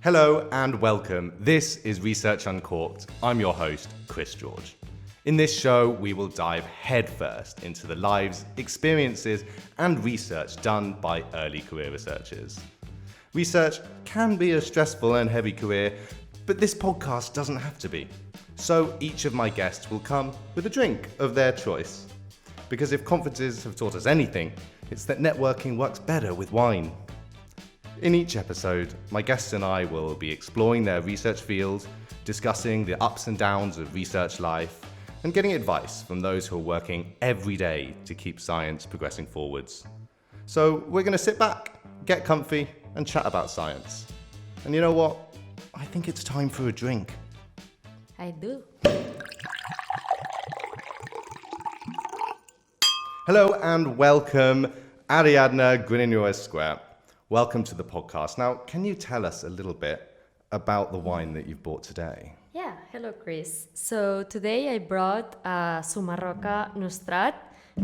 Hello and welcome. This is Research Uncorked. I'm your host, Chris George. In this show, we will dive headfirst into the lives, experiences, and research done by early career researchers. Research can be a stressful and heavy career, but this podcast doesn't have to be. So each of my guests will come with a drink of their choice. Because if conferences have taught us anything, it's that networking works better with wine. In each episode, my guests and I will be exploring their research fields, discussing the ups and downs of research life, and getting advice from those who are working every day to keep science progressing forwards. So we're going to sit back, get comfy, and chat about science. And you know what? I think it's time for a drink. I do. Hello and welcome, Ariadna, Grinyó, Escuer. Welcome to the podcast. Now, can you tell us a little bit about the wine that you've brought today? Yeah, hello Chris. So today I brought Sumarroca Nostrat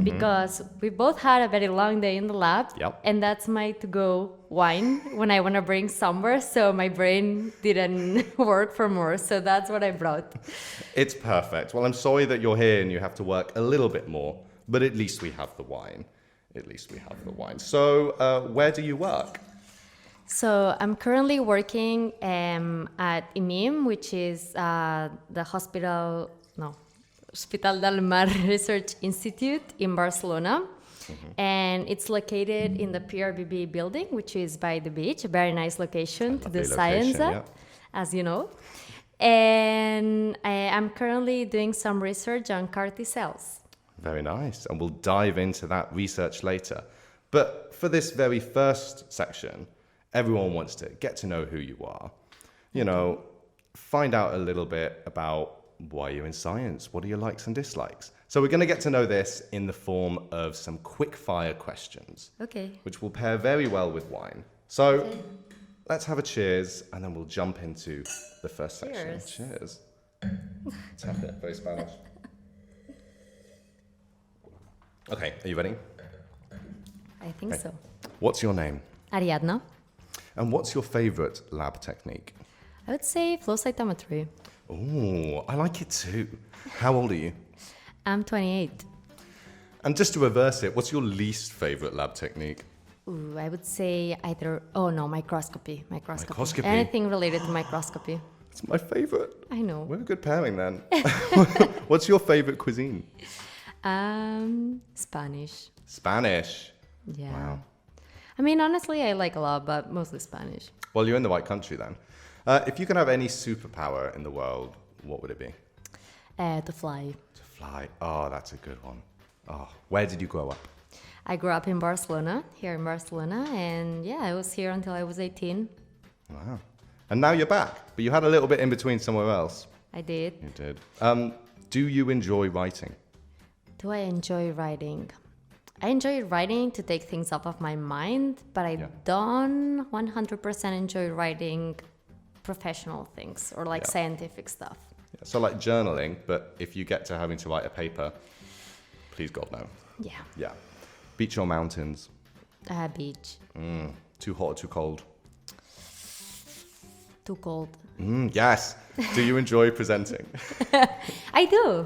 because we both had a very long day in the lab. Yep. And that's my to-go wine when I want to bring somewhere. So my brain didn't work for more. So that's what I brought. It's perfect. Well, I'm sorry that you're here and you have to work a little bit more, but at least we have the wine. So where do you work? So I'm currently working at IMIM, which is the Hospital del Mar Research Institute in Barcelona. Mm-hmm. And it's located in the PRBB building, which is by the beach, a very nice location to do science at, as you know. And I'm currently doing some research on CAR T cells. Very nice. And we'll dive into that research later. But for this very first section, everyone wants to get to know who you are. You know, find out a little bit about why you're in science. What are your likes and dislikes? So we're going to get to know this in the form of some quick fire questions. Okay. Which will pair very well with wine. So let's have a cheers and then we'll jump into the first section. Cheers. Tap it. Very Spanish. Okay, are you ready? I think so. What's your name? Ariadna. And what's your favorite lab technique? I would say flow cytometry. Oh, I like it too. How old are you? I'm 28. And just to reverse it, what's your least favorite lab technique? Ooh, I would say microscopy. Microscopy? Anything related to microscopy. It's my favorite. I know. We're a good pairing then. What's your favorite cuisine? Spanish. Spanish? Yeah. Wow. I mean, honestly, I like a lot, but mostly Spanish. Well, you're in the right country then. If you could have any superpower in the world, what would it be? To fly. To fly. Oh, that's a good one. Oh, where did you grow up? I grew up in Barcelona, here in Barcelona, and yeah, I was here until I was 18. Wow. And now you're back, but you had a little bit in between somewhere else. I did. You did. Do you enjoy writing? Do I enjoy writing? I enjoy writing to take things off of my mind, but I don't 100% enjoy writing professional things or scientific stuff. Yeah, so like journaling, but if you get to having to write a paper, please God no. Yeah. Yeah. Beach or mountains? Beach. Too hot or too cold? Too cold. Yes. Do you enjoy presenting? I do.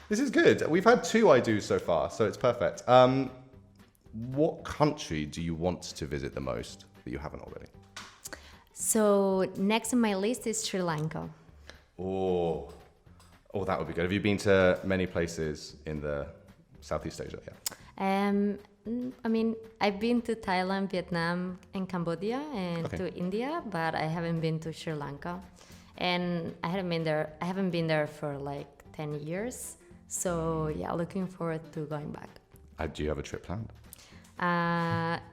This is good. We've had 2 I do so far, so it's perfect. What country do you want to visit the most that you haven't already? So next on my list is Sri Lanka. Oh, that would be good. Have you been to many places in the Southeast Asia? Yeah. I mean, I've been to Thailand, Vietnam, and Cambodia, and to India, but I haven't been to Sri Lanka. And I haven't been there for like 10 years. So yeah, looking forward to going back. Do you have a trip planned?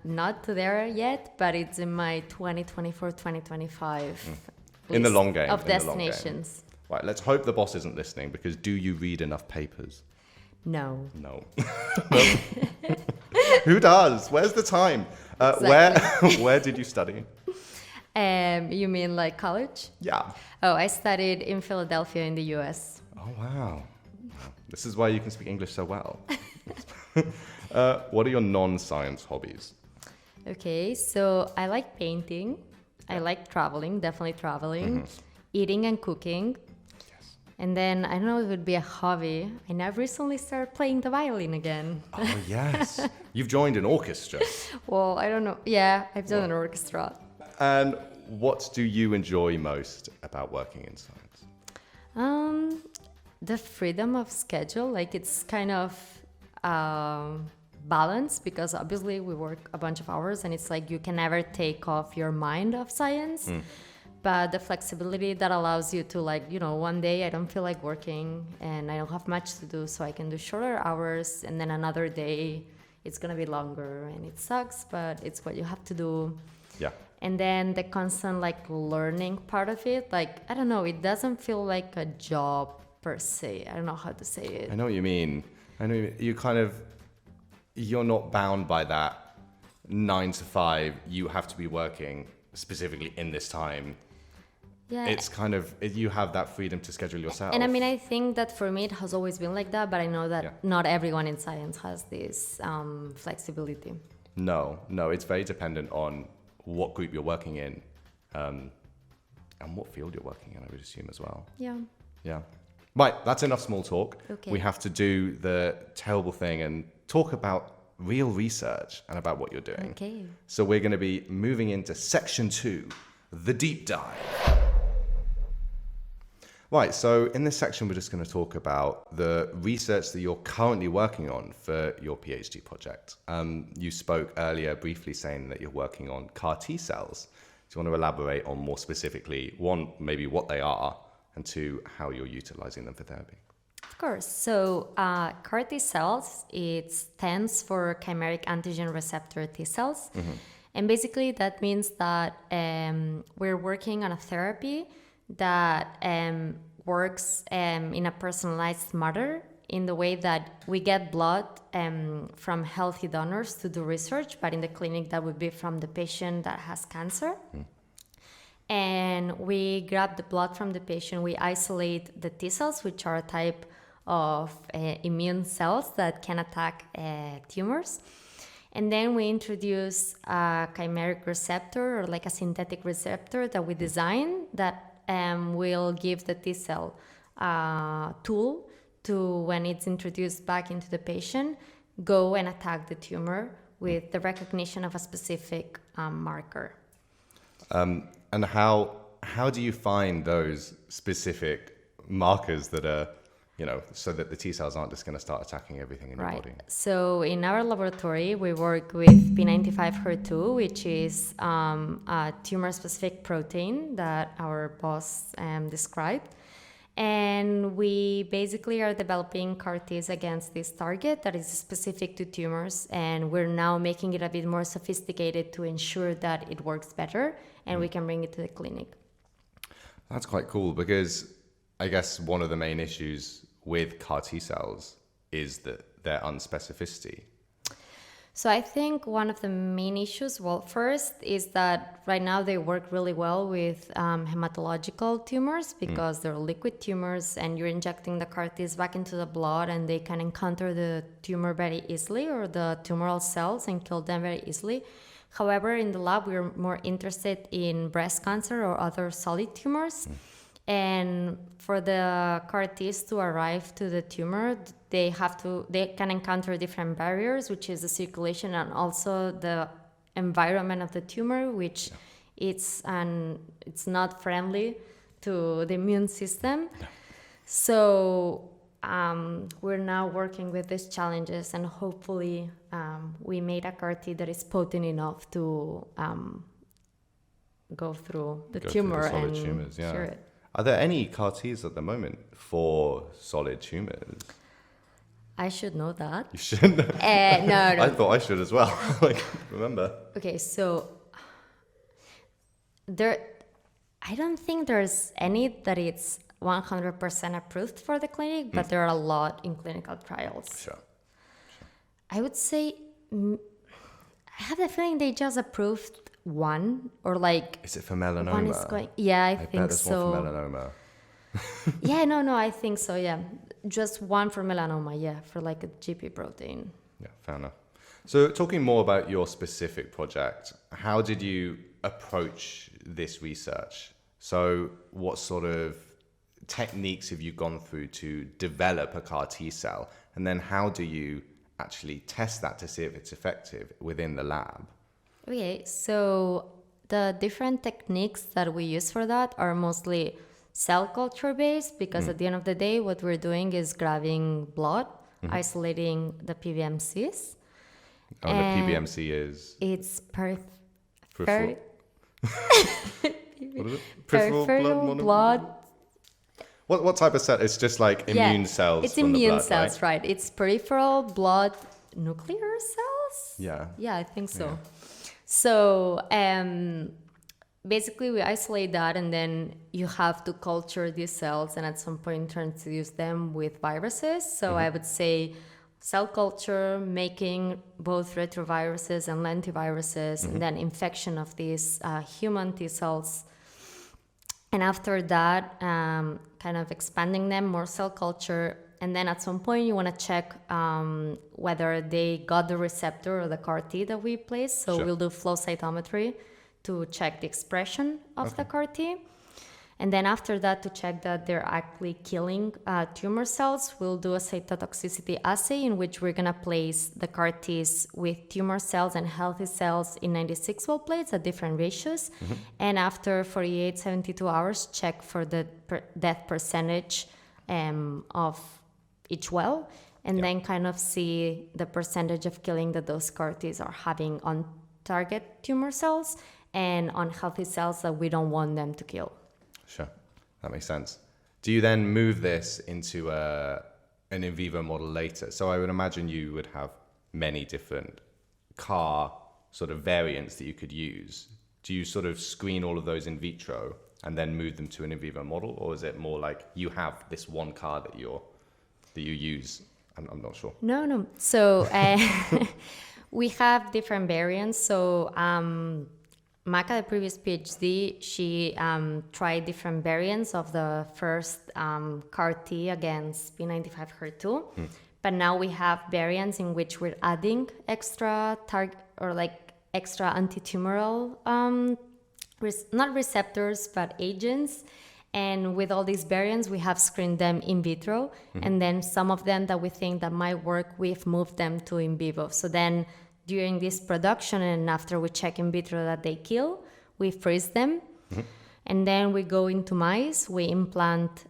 Not to there yet, but it's in my 2024-2025 in the long game of destinations. Right, let's hope the boss isn't listening, because do you read enough papers? No. Who does? Where's the time? Exactly. Where did you study? You mean like college? Yeah. Oh, I studied in Philadelphia in the US. Oh, wow. This is why you can speak English so well. What are your non-science hobbies? Okay, so I like painting. I like traveling, definitely traveling, eating and cooking. Yes. And then, I don't know, it would be a hobby. And I've recently started playing the violin again. Oh, yes. You've joined an orchestra. Well, I don't know. Yeah, I've done an orchestra. And what do you enjoy most about working in science? The freedom of schedule, like it's kind of balanced because obviously we work a bunch of hours and it's like you can never take off your mind of science. But the flexibility that allows you to, like, you know, one day I don't feel like working and I don't have much to do, so I can do shorter hours, and then another day it's gonna be longer and it sucks, but it's what you have to do. Yeah. And then the constant like learning part of it, like, I don't know, it doesn't feel like a job per se. I don't know how to say it. I know what you mean. You kind of, you're not bound by that 9 to 5. You have to be working specifically in this time. Yeah. It's kind of, you have that freedom to schedule yourself. And I mean, I think that for me it has always been like that, but I know that not everyone in science has this flexibility. No, it's very dependent on what group you're working in, and what field you're working in, I would assume as well. Yeah. Yeah. Right, that's enough small talk. Okay. We have to do the terrible thing and talk about real research and about what you're doing. Okay. So we're going to be moving into section 2, the deep dive. Right, so in this section, we're just going to talk about the research that you're currently working on for your PhD project. You spoke earlier briefly saying that you're working on CAR T cells. Do you want to elaborate on more specifically, one, maybe what they are, and two, how you're utilizing them for therapy? Of course. So CAR T cells, it stands for chimeric antigen receptor T cells. And basically that means that we're working on a therapy that works in a personalized manner, in the way that we get blood from healthy donors to do research, but in the clinic that would be from the patient that has cancer. And we grab the blood from the patient, we isolate the T cells, which are a type of immune cells that can attack tumors. And then we introduce a chimeric receptor, or like a synthetic receptor that we design, that will give the T cell tool to, when it's introduced back into the patient, go and attack the tumor with the recognition of a specific marker. And how do you find those specific markers that are, you know, so that the T cells aren't just going to start attacking everything in your body? So in our laboratory, we work with P95HER2, which is a tumor-specific protein that our boss described. And we basically are developing CAR Ts against this target that is specific to tumors. And we're now making it a bit more sophisticated to ensure that it works better and we can bring it to the clinic. That's quite cool, because I guess one of the main issues with CAR T cells is that their unspecificity. So I think one of the main issues, well, first is that right now they work really well with hematological tumors, because they're liquid tumors and you're injecting the CAR Ts back into the blood and they can encounter the tumor very easily, or the tumoral cells, and kill them very easily. However, in the lab, we're more interested in breast cancer or other solid tumors. And for the CAR Ts to arrive to the tumor, they can encounter different barriers, which is the circulation and also the environment of the tumor, which it's not friendly to the immune system. No. So we're now working with these challenges, and hopefully we made a CAR T that is potent enough to go through the tumor and tumors, cure it. Are there any CAR Ts at the moment for solid tumors? I should know that. You should know. No. I thought I should as well. Remember. Okay, so I don't think there's any that it's 100% approved for the clinic, but there are a lot in clinical trials. Sure. I would say, I have the feeling they just approved one, or like... Is it for melanoma? One is going... Yeah, I think bet there's so. one for melanoma. Yeah, no, I think so, yeah. Just one for melanoma, yeah, for like a GP protein. Yeah, fair enough. So talking more about your specific project, how did you approach this research. So what sort of techniques have you gone through to develop a CAR T cell? And then how do you actually test that to see if it's effective within the lab? Okay, so the different techniques that we use for that are mostly cell culture based, because at the end of the day, what we're doing is grabbing blood, isolating the PBMCs. Oh, and the PBMC is? It's Peripheral? What is it? peripheral blood. What type of cell? It's just like immune cells. It's from immune the blood, cells, right? It's peripheral blood nuclear cells. Yeah, I think so. Yeah. So basically, we isolate that, and then you have to culture these cells, and at some point, transfuse them with viruses. So I would say cell culture, making both retroviruses and lentiviruses, and then infection of these human T cells. And after that, kind of expanding them, more cell culture. And then at some point, you want to check whether they got the receptor or the CAR T that we placed. So we'll do flow cytometry to check the expression of the CAR T. And then after that, to check that they're actually killing tumor cells, we'll do a cytotoxicity assay in which we're going to place the CAR Ts with tumor cells and healthy cells in 96-well plates at different ratios. And after 48, 72 hours, check for the death percentage of each well, and then kind of see the percentage of killing that those CAR Ts are having on target tumor cells and on healthy cells that we don't want them to kill. Sure, that makes sense. Do you then move this into an in vivo model later? So I would imagine you would have many different CAR sort of variants that you could use. Do you sort of screen all of those in vitro and then move them to an in vivo model, or is it more like you have this one CAR that you use? I'm not sure. No. So we have different variants. So Maka, the previous PhD, she tried different variants of the first CAR T against P95 HER2. But now we have variants in which we're adding extra target or like extra anti-tumoral, not receptors, but agents. And with all these variants, we have screened them in vitro. And then some of them that we think that might work, we've moved them to in vivo. So then during this production and after we check in vitro that they kill, we freeze them. And then we go into mice, we implant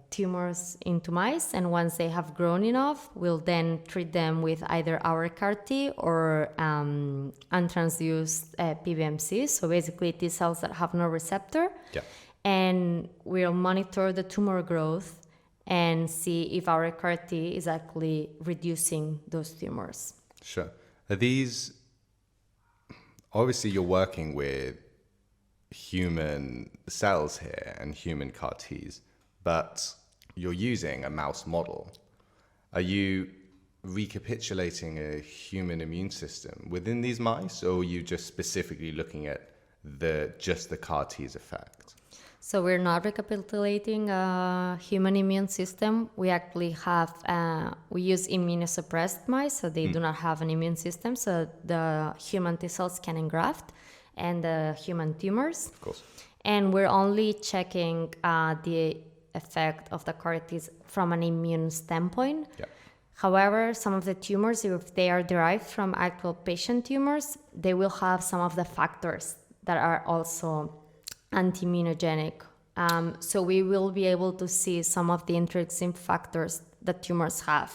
tumors into mice. And once they have grown enough, we'll then treat them with either our CAR T or untransduced PBMCs. So basically T cells that have no receptor. Yeah. And we'll monitor the tumor growth and see if our CAR T is actually reducing those tumors. Sure. Are these, obviously you're working with human cells here and human CAR Ts, but you're using a mouse model. Are you recapitulating a human immune system within these mice, or are you just specifically looking at just the CAR T's effect? So we're not recapitulating a human immune system. We actually have, we use immunosuppressed mice, so they do not have an immune system, so the human T cells can engraft and the human tumors. Of course. And we're only checking the effect of the CAR Ts from an immune standpoint. Yeah. However, some of the tumors, if they are derived from actual patient tumors, they will have some of the factors that are also anti-immunogenic. So we will be able to see some of the intrinsic factors that tumors have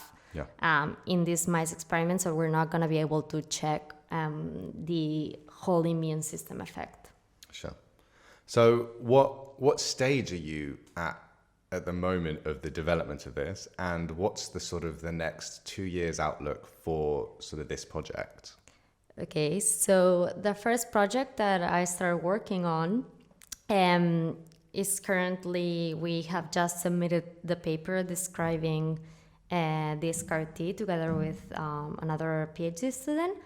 in these mice experiments, so we're not going to be able to check the whole immune system effect. Sure. So what stage are you at the moment of the development of this, and what's the sort of the next 2 years outlook for sort of this project? Okay, so the first project that I started working on is currently, we have just submitted the paper describing this CAR T together with another PhD student.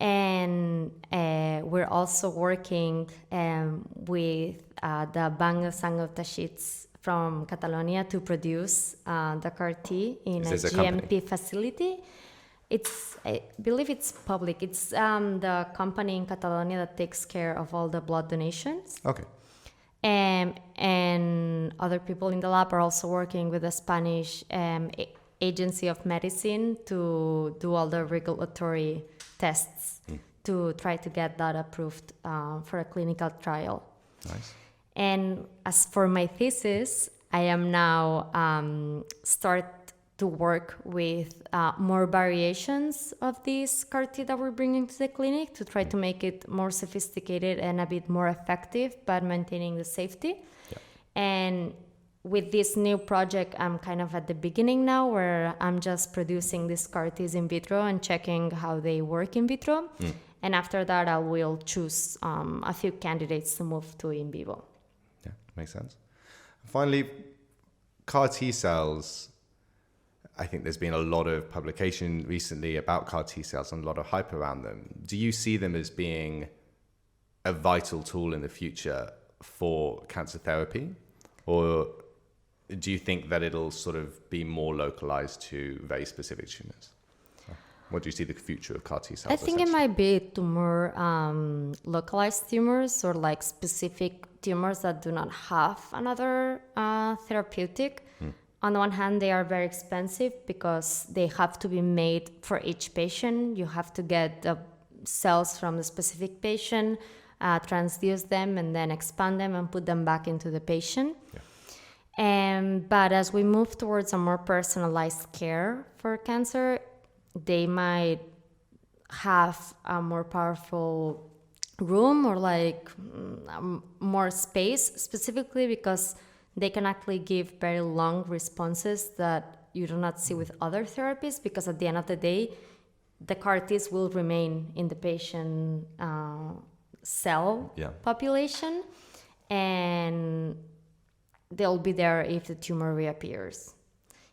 And we're also working with the Banc de Sang of Teixits from Catalonia to produce the CAR T in a GMP facility. I believe it's public. It's the company in Catalonia that takes care of all the blood donations. Okay. And other people in the lab are also working with the Spanish Agency of Medicine to do all the regulatory tests to try to get that approved for a clinical trial. Nice. And as for my thesis, I am now start to work with more variations of this CAR-T that we're bringing to the clinic to try to make it more sophisticated and a bit more effective, but maintaining the safety. Yeah. And with this new project, I'm kind of at the beginning now, where I'm just producing these CAR-Ts in vitro and checking how they work in vitro. And after that, I will choose a few candidates to move to in vivo. Yeah, makes sense. Finally, CAR T cells. I think there's been a lot of publication recently about CAR T cells and a lot of hype around them. Do you see them as being a vital tool in the future for cancer therapy? Or do you think that it'll sort of be more localized to very specific tumors? What do you see the future of CAR T cells? I think it might be to more localized tumors or like specific tumors that do not have another therapeutic. On the one hand, they are very expensive because they have to be made for each patient. You have to get the cells from the specific patient, transduce them, and then expand them and put them back into the patient. Yeah. But as we move towards a more personalized care for cancer, they might have a more powerful room or like more space, specifically because they can actually give very long responses that you do not see with other therapies, because at the end of the day, the CAR-Ts will remain in the patient cell population, and they'll be there if the tumor reappears,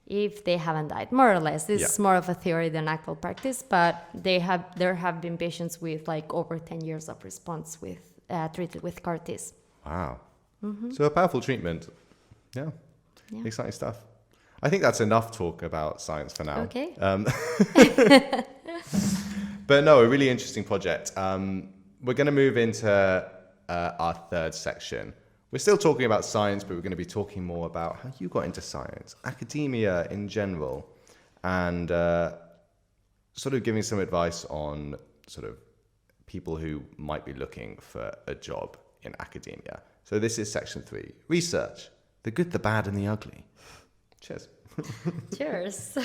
if they haven't died, more or less. This is more of a theory than actual practice, but there have been patients with like over 10 years of response with treated with CAR-Ts. Wow. So a powerful treatment. Yeah. Exciting stuff. I think that's enough talk about science for now. Okay. But no, a really interesting project. We're going to move into our third section. We're still talking about science, but we're going to be talking more about how you got into science, academia in general, and sort of giving some advice on sort of people who might be looking for a job in academia. So this is section 3, research. The good, the bad, and the ugly. Cheers. Cheers.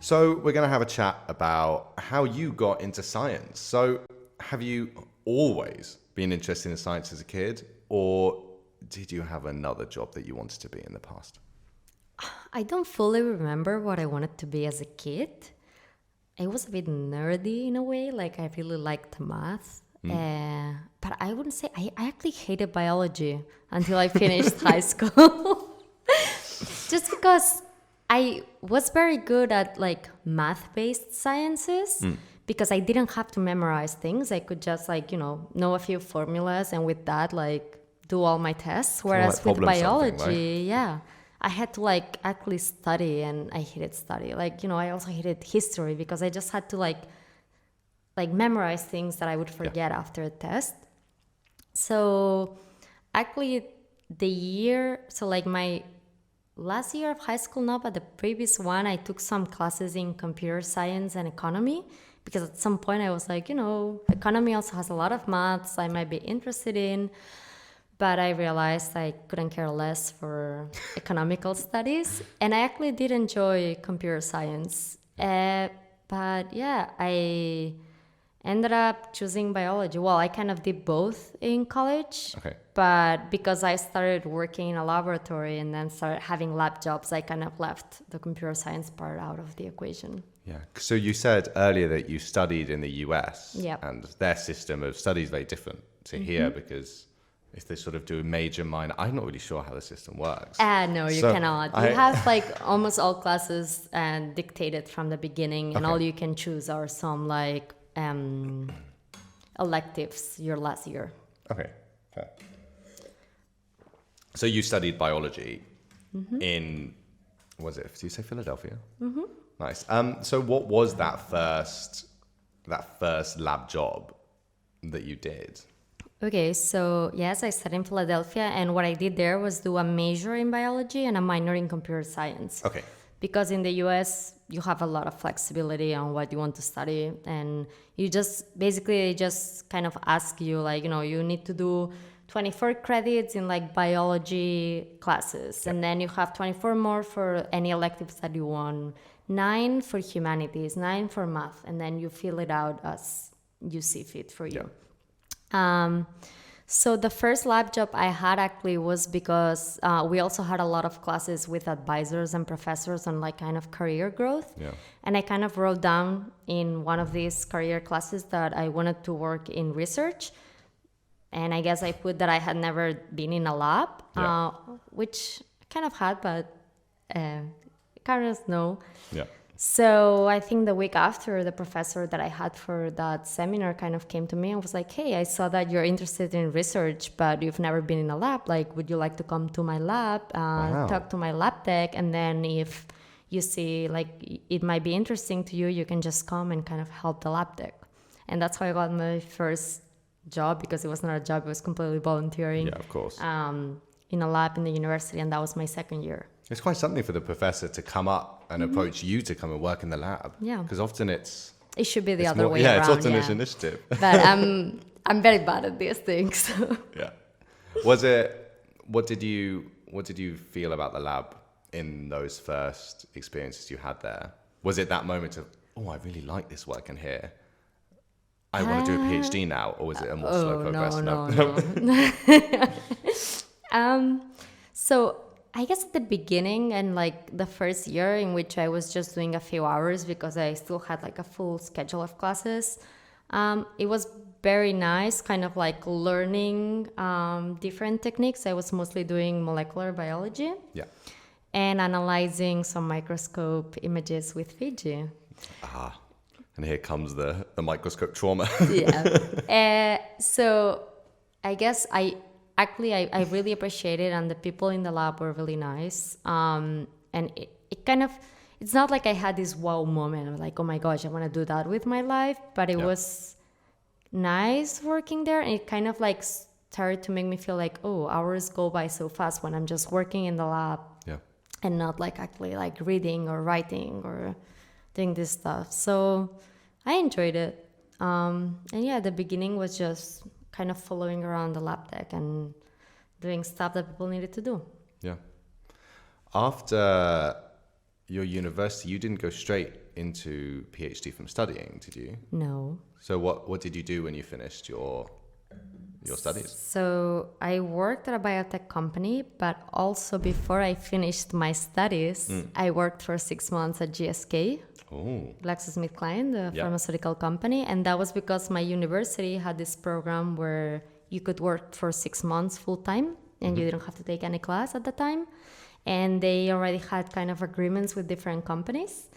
So we're going to have a chat about how you got into science. So have you always been interested in science as a kid, or did you have another job that you wanted to be in the past? I don't fully remember what I wanted to be as a kid. I was a bit nerdy in a way, like I really liked math. But I wouldn't say I actually hated biology until I finished high school. Just because I was very good at like math-based sciences, because I didn't have to memorize things. I could just like, know a few formulas, and with that, like do all my tests. Whereas with biology, right? I had to like actually study, and I hated study. Like, I also hated history because I just had to like memorize things that I would forget after a test. So actually my last year of high school, not but the previous one, I took some classes in computer science and economy, because at some point I was like, economy also has a lot of maths I might be interested in, but I realized I couldn't care less for economical studies. And I actually did enjoy computer science. But yeah, I ended up choosing biology. Well, I kind of did both in college. Okay. But because I started working in a laboratory and then started having lab jobs, I kind of left the computer science part out of the equation. Yeah. So you said earlier that you studied in the US. Yep. And their system of study is very different to here, because if they sort of do a major, minor, I'm not really sure how the system works. No, you cannot. You have like almost all classes dictated from the beginning, and all you can choose are some like electives your last year. Okay, fair. So you studied biology in was it? Did you say Philadelphia? Mm-hmm. Nice. So what was that first lab job that you did? Okay, so yes, I studied in Philadelphia, and what I did there was do a major in biology and a minor in computer science. Okay. Because in the US, you have a lot of flexibility on what you want to study, and you just basically just kind of ask you, like, you know, you need to do 24 credits in like biology classes, and then you have 24 more for any electives that you want, 9 for humanities, 9 for math, and then you fill it out as you see fit for you. So the first lab job I had actually was because we also had a lot of classes with advisors and professors on like kind of career growth. Yeah. And I kind of wrote down in one of these career classes that I wanted to work in research. And I guess I put that I had never been in a lab, which I kind of had, but kind of no. Yeah. So I think the week after, the professor that I had for that seminar kind of came to me and was like, hey, I saw that you're interested in research, but you've never been in a lab. Like, would you like to come to my lab, talk to my lab tech? And then if you see like it might be interesting to you, you can just come and kind of help the lab tech. And that's how I got my first job, because it was not a job, it was completely volunteering. Yeah, of course. In a lab in the university, and that was my second year. It's quite something for the professor to come up and approach you to come and work in the lab. Yeah. Because often it should be the other way around. around. It's often this initiative. But I'm very bad at these things. So. Yeah. What did you feel about the lab in those first experiences you had there? Was it that moment of, oh, I really like this work in here, I want to do a PhD now, or was it a more slow progress? No. So I guess at the beginning and like the first year, in which I was just doing a few hours because I still had like a full schedule of classes, it was very nice, kind of like learning different techniques. I was mostly doing molecular biology. Yeah. And analyzing some microscope images with Fiji. And here comes the microscope trauma. Yeah. So I guess I really appreciate it, and the people in the lab were really nice. And it kind of, it's not like I had this wow moment of like, oh my gosh, I want to do that with my life, but it was nice working there. And it kind of like started to make me feel like, oh, hours go by so fast when I'm just working in the lab. Yeah. And not like actually like reading or writing or doing this stuff. So I enjoyed it. And yeah, the beginning was just kind of following around the lab tech and doing stuff that people needed to do. Yeah. After your university, you didn't go straight into PhD from studying, did you? No. So what did you do when you finished your studies? So I worked at a biotech company, but also before I finished my studies, I worked for 6 months at GSK. Oh. GlaxoSmithKline, the pharmaceutical company. And that was because my university had this program where you could work for 6 months full time and you didn't have to take any class at the time. And they already had kind of agreements with different companies.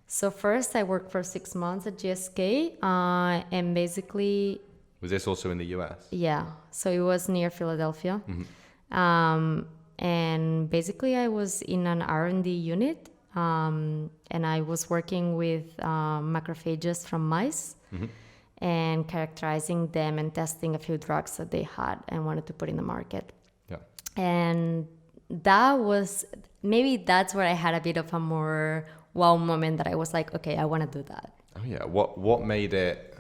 So first I worked for 6 months at GSK and basically... Was this also in the US? Yeah. So it was near Philadelphia. And basically I was in an R&D unit. And I was working with macrophages from mice and characterizing them and testing a few drugs that they had and wanted to put in the market. Yeah. And that's where I had a bit of a more wow moment that I was like, okay, I want to do that. Oh yeah. What made it,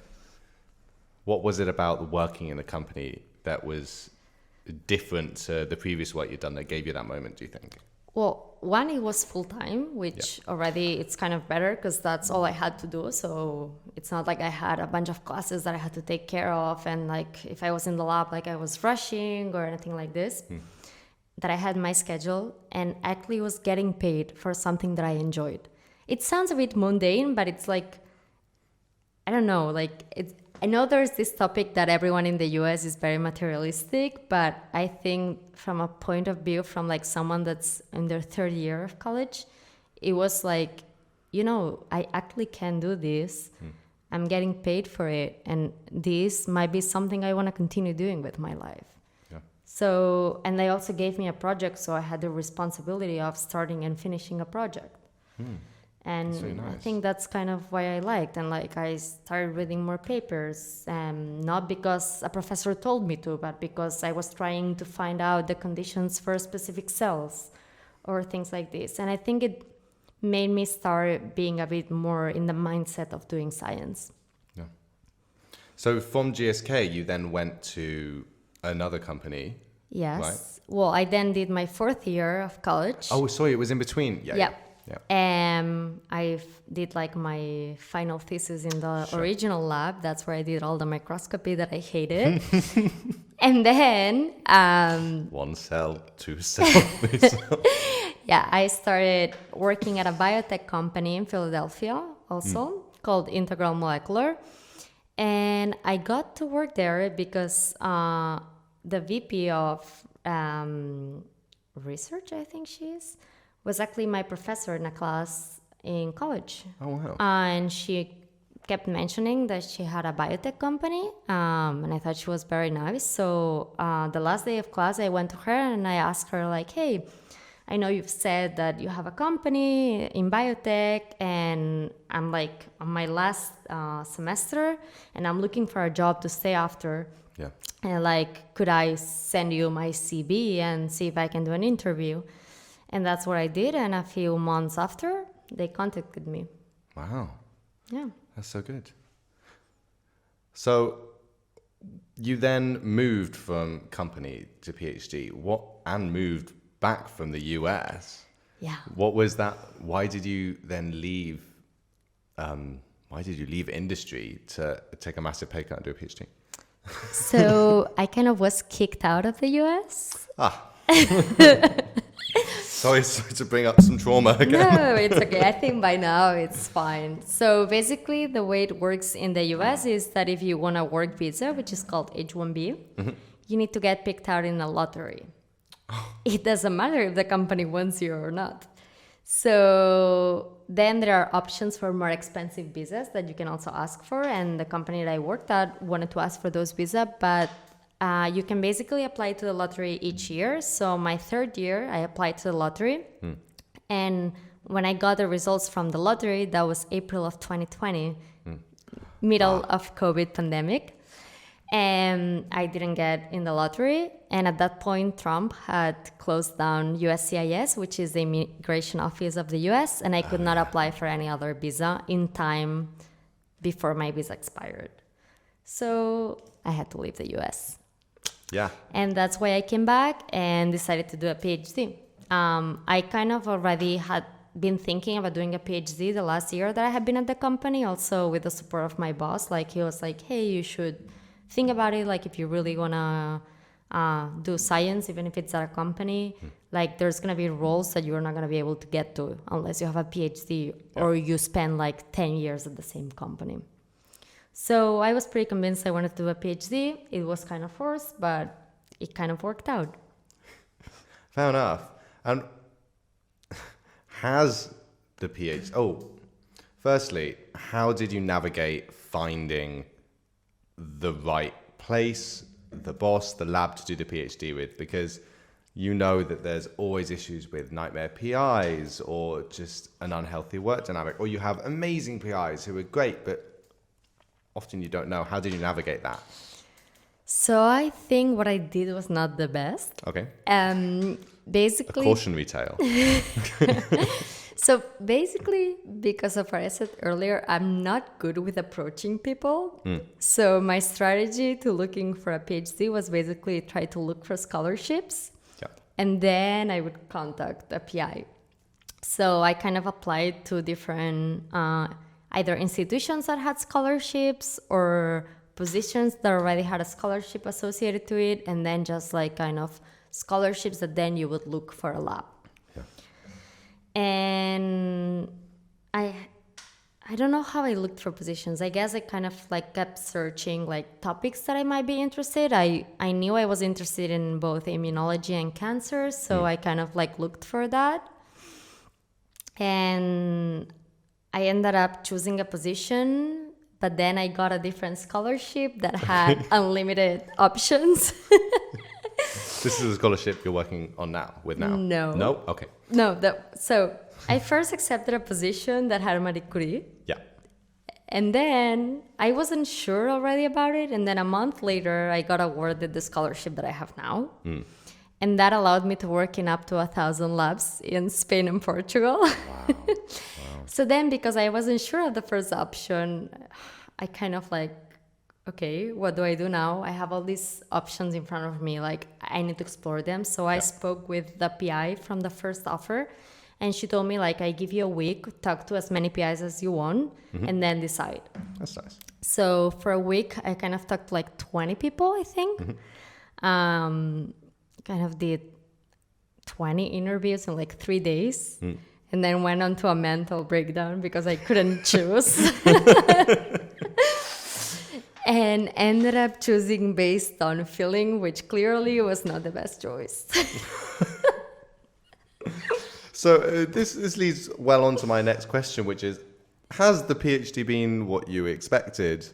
what was it about working in a company that was different to the previous work you'd done that gave you that moment, do you think? Well, one, it was full-time, which already it's kind of better because that's all I had to do. So it's not like I had a bunch of classes that I had to take care of. And like if I was in the lab, like I was rushing or anything like this, that I had my schedule and actually was getting paid for something that I enjoyed. It sounds a bit mundane, but it's like, I don't know, like I know there's this topic that everyone in the US is very materialistic, but I think from a point of view from like someone that's in their third year of college, it was like, you know, I actually can do this. I'm getting paid for it. And this might be something I want to continue doing with my life. Yeah. So, and they also gave me a project, so I had the responsibility of starting and finishing a project. And That's really nice. I think that's kind of why I liked. And like I started reading more papers, not because a professor told me to, but because I was trying to find out the conditions for specific cells or things like this. And I think it made me start being a bit more in the mindset of doing science. Yeah. So from GSK, you then went to another company. Yes. Right. Well, I then did my 4th year of college. Oh, sorry, it was in between. Yeah. I did like my final thesis in the original lab. That's where I did all the microscopy that I hated. And then One cell, two cell. I started working at a biotech company in Philadelphia also called Integral Molecular. And I got to work there because the VP of research, I think she is, was actually my professor in a class in college. Oh, wow. And she kept mentioning that she had a biotech company, and I thought she was very nice. So the last day of class, I went to her and I asked her, like, hey, I know you've said that you have a company in biotech, and I'm like on my last semester, and I'm looking for a job to stay after. Yeah. And like, could I send you my CV and see if I can do an interview? And that's what I did. And a few months after, they contacted me. Wow. Yeah. That's so good. So you then moved from company to PhD. And moved back from the US. Yeah. What was that? Why did you then leave? Why did you leave industry to take a massive pay cut and do a PhD? So I kind of was kicked out of the US. Sorry to bring up some trauma again. No, it's okay. I think by now it's fine. So basically, the way it works in the US is that if you want a work visa, which is called H-1B, you need to get picked out in a lottery. It doesn't matter if the company wants you or not. So then there are options for more expensive visas that you can also ask for. And the company that I worked at wanted to ask for those visas, but you can basically apply to the lottery each year. So my 3rd year, I applied to the lottery. And when I got the results from the lottery, that was April of 2020, middle of COVID pandemic. And I didn't get in the lottery. And at that point, Trump had closed down USCIS, which is the immigration office of the US. And I could not apply for any other visa in time before my visa expired. So I had to leave the US. Yeah. And that's why I came back and decided to do a PhD. I kind of already had been thinking about doing a PhD the last year that I had been at the company, also with the support of my boss. Like, he was like, hey, you should think about it. Like, if you really want to do science, even if it's at a company, like, there's going to be roles that you're not going to be able to get to unless you have a PhD or you spend like 10 years at the same company. So I was pretty convinced I wanted to do a PhD. It was kind of forced, but it kind of worked out. Fair enough. And has the PhD... firstly, how did you navigate finding the right place, the boss, the lab to do the PhD with? Because you know that there's always issues with nightmare PIs or just an unhealthy work dynamic, or you have amazing PIs who are great, but often you don't know. How did you navigate that? So I think what I did was not the best. Okay. Basically, a cautionary tale. So basically, because of what I said earlier, I'm not good with approaching people. So my strategy to looking for a PhD was basically try to look for scholarships. Yeah. And then I would contact a PI. So I kind of applied to different either institutions that had scholarships or positions that already had a scholarship associated to it, and then just like kind of scholarships that then you would look for a lab. Yeah. And I don't know how I looked for positions. I guess I kind of like kept searching like topics that I might be interested. I knew I was interested in both immunology and cancer, so I kind of like looked for that. And I ended up choosing a position, but then I got a different scholarship that had unlimited options. This is a scholarship you're working on now, with now? No. No? Okay. No, so I first accepted a position that had Marie Curie. Yeah. And then I wasn't sure already about it. And then a month later, I got awarded the scholarship that I have now. And that allowed me to work in up to 1,000 labs in Spain and Portugal. Wow. So then, because I wasn't sure of the first option, I kind of like, okay, what do I do now? I have all these options in front of me. Like, I need to explore them. So I spoke with the PI from the first offer. And she told me, like, I give you a week, talk to as many PIs as you want, and then decide. That's nice. So for a week, I kind of talked to like 20 people, I think. Kind of did 20 interviews in like 3 days. And then went on to a mental breakdown because I couldn't choose. And ended up choosing based on feeling, which clearly was not the best choice. So this leads well on to my next question, which is, has the PhD been what you expected?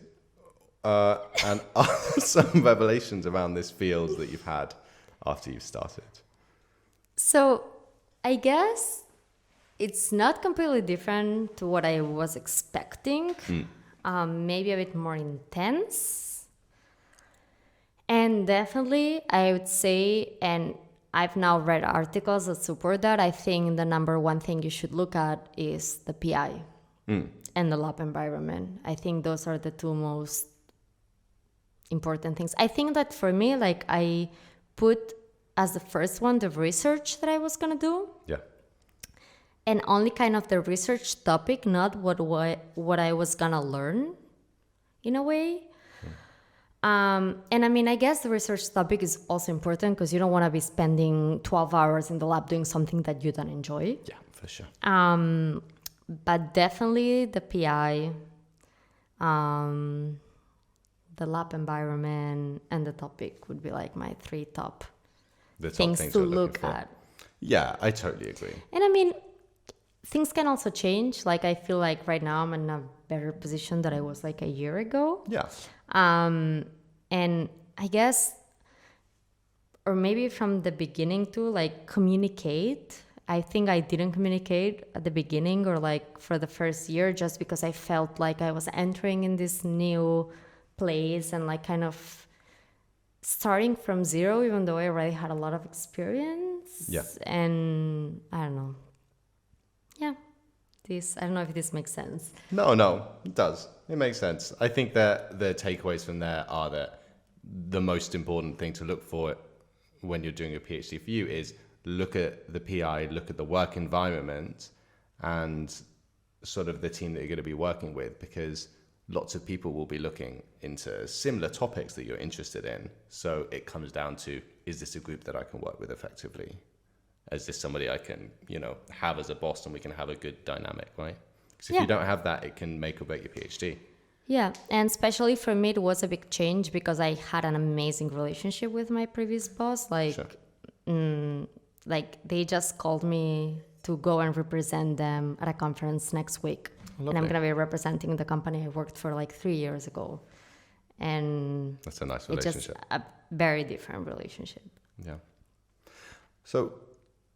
And are there some revelations around this field that you've had after you've started? So I guess it's not completely different to what I was expecting. Maybe a bit more intense. And definitely, I would say, and I've now read articles that support that, I think the number one thing you should look at is the PI and the lab environment. I think those are the two most important things. I think that for me, like, I put as the first one the research that I was going to do. Yeah. And only kind of the research topic, not what I was going to learn in a way. And I mean, I guess the research topic is also important because you don't want to be spending 12 hours in the lab doing something that you don't enjoy. Yeah, for sure. But definitely the PI, the lab environment, and the topic would be like my 3 top The top things to you're looking look for. at. Yeah, I totally agree. And I mean, things can also change. Like, I feel like right now I'm in a better position than I was like a year ago. Yeah. And I guess, or maybe from the beginning too, like, communicate. I think I didn't communicate at the beginning or like for the first year just because I felt like I was entering in this new place and like kind of starting from zero, even though I already had a lot of experience. Yeah. And I don't know. Yeah. I don't know if this makes sense. No, it does. It makes sense. I think that the takeaways from there are that the most important thing to look for when you're doing a PhD for you is look at the PI, look at the work environment and sort of the team that you're going to be working with, because lots of people will be looking into similar topics that you're interested in. So it comes down to, is this a group that I can work with effectively? Is this somebody I can, have as a boss and we can have a good dynamic, right? Because if you don't have that, it can make or break your PhD. Yeah, and especially for me, it was a big change because I had an amazing relationship with my previous boss. Like they just called me to go and represent them at a conference next week. Lovely. And I'm going to be representing the company I worked for like 3 years ago. And that's a nice it's relationship. just a very different relationship. Yeah. So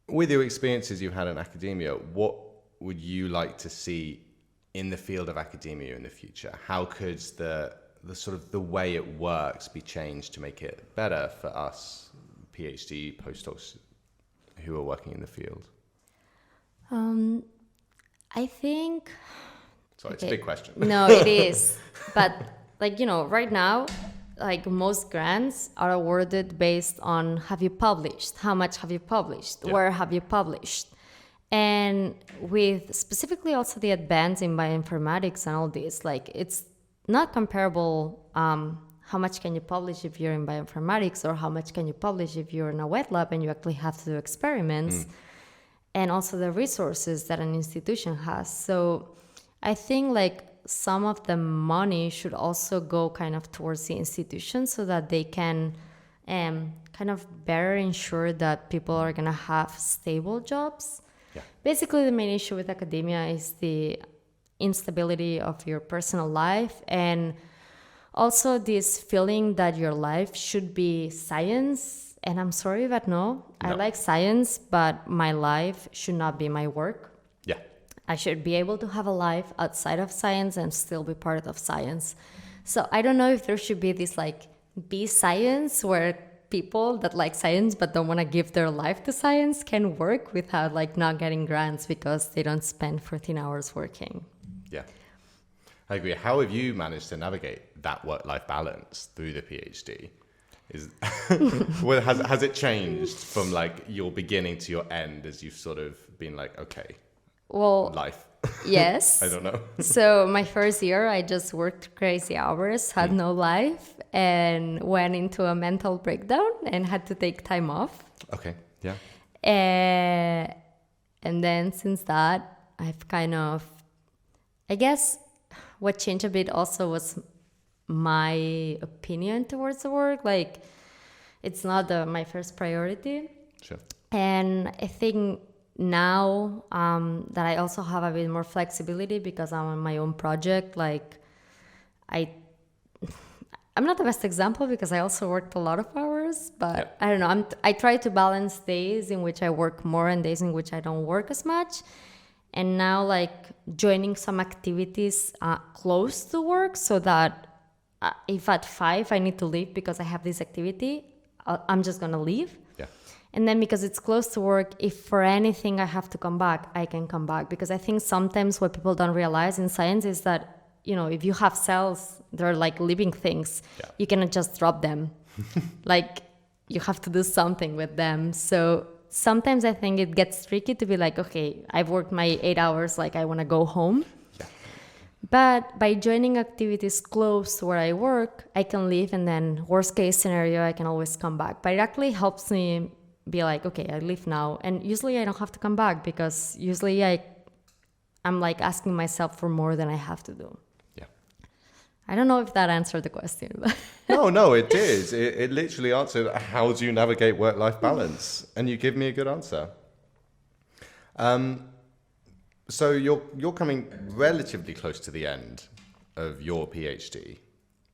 with your experiences you've had in academia, what would you like to see in the field of academia in the future? How could the sort of the way it works be changed to make it better for us PhD postdocs who are working in the field? I think... Sorry, it's a big question. No, it is. But right now, like most grants are awarded based on have you published, how much have you published, where have you published. And with specifically also the advance in bioinformatics and all this, like it's not comparable how much can you publish if you're in bioinformatics or how much can you publish if you're in a wet lab and you actually have to do experiments, and also the resources that an institution has. So I think like some of the money should also go kind of towards the institution so that they can kind of better ensure that people are going to have stable jobs. Yeah. Basically, the main issue with academia is the instability of your personal life and also this feeling that your life should be science and I'm sorry, but no, I No. like science, but my life should not be my work. Yeah. I should be able to have a life outside of science and still be part of science. So I don't know if there should be this like be science where people that like science but don't want to give their life to science can work without like not getting grants because they don't spend 14 hours working. Yeah. I agree. How have you managed to navigate that work-life balance through the PhD? Well, has it changed from like your beginning to your end as you've sort of been like, okay, Well, life? yes. I don't know. So my first year, I just worked crazy hours, had no life, and went into a mental breakdown and had to take time off. Okay. Yeah. And then since that, I've kind of, I guess what changed a bit also was my opinion towards the work. Like, it's not my first priority. Sure. And I think now that I also have a bit more flexibility because I'm on my own project, like I'm not the best example because I also worked a lot of hours, but Yeah. I don't know. I try to balance days in which I work more and days in which I don't work as much. And now like joining some activities close to work so that if at 5 I need to leave because I have this activity, I'm just going to leave. Yeah. And then because it's close to work, if for anything I have to come back, I can come back. Because I think sometimes what people don't realize in science is that, you know, if you have cells, they're like living things. Yeah. You cannot just drop them. Like, you have to do something with them. So sometimes I think it gets tricky to be like, okay, I've worked my 8 hours, like I want to go home. Yeah. But by joining activities close to where I work, I can leave, and then worst case scenario, I can always come back. But it actually helps me be like, okay, I leave now. And usually I don't have to come back because usually I'm like asking myself for more than I have to do. Yeah. I don't know if that answered the question. But No, it did. It literally answered, how do you navigate work-life balance? And you give me a good answer. So you're coming relatively close to the end of your PhD,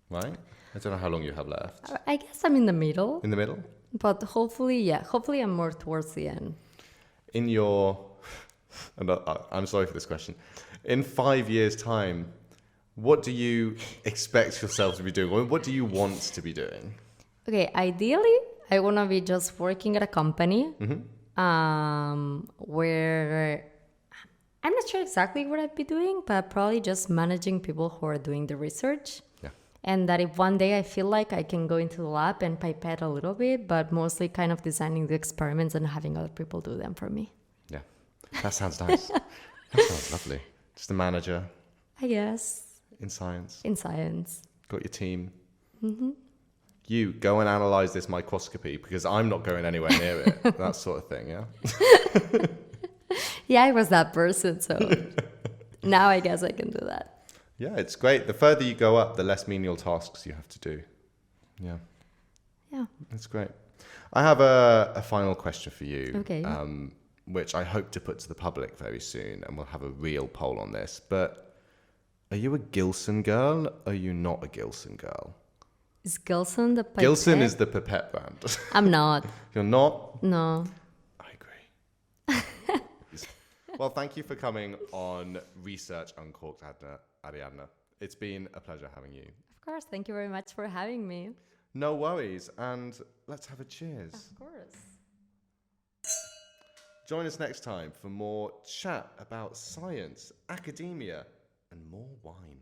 right? I don't know how long you have left. I guess I'm in the middle. In the middle? But hopefully I'm more towards the end. In your, and I'm sorry for this question, in 5 years' time, what do you expect yourself to be doing? Or what do you want to be doing? Okay, ideally, I want to be just working at a company where I'm not sure exactly what I'd be doing, but probably just managing people who are doing the research. Yeah. And that if one day I feel like I can go into the lab and pipette a little bit, but mostly kind of designing the experiments and having other people do them for me. Yeah. That sounds nice. That sounds lovely. Just a manager I guess. in science. In science. Got your team. You go and analyze this microscopy because I'm not going anywhere near it. That sort of thing, yeah? Yeah, I was that person, so now I guess I can do that. Yeah, it's great. The further you go up, the less menial tasks you have to do. Yeah. Yeah. That's great. I have a final question for you. Okay. Which I hope to put to the public very soon, and we'll have a real poll on this. But are you a Gilson girl, or are you not a Gilson girl? Is Gilson the pipette? Gilson is the pipette brand. I'm not. You're not? No. I agree. Well, thank you for coming on Research Uncorked, Ariadna. It's been a pleasure having you. Of course. Thank you very much for having me. No worries, and let's have a cheers. Of course. Join us next time for more chat about science, academia, and more wine.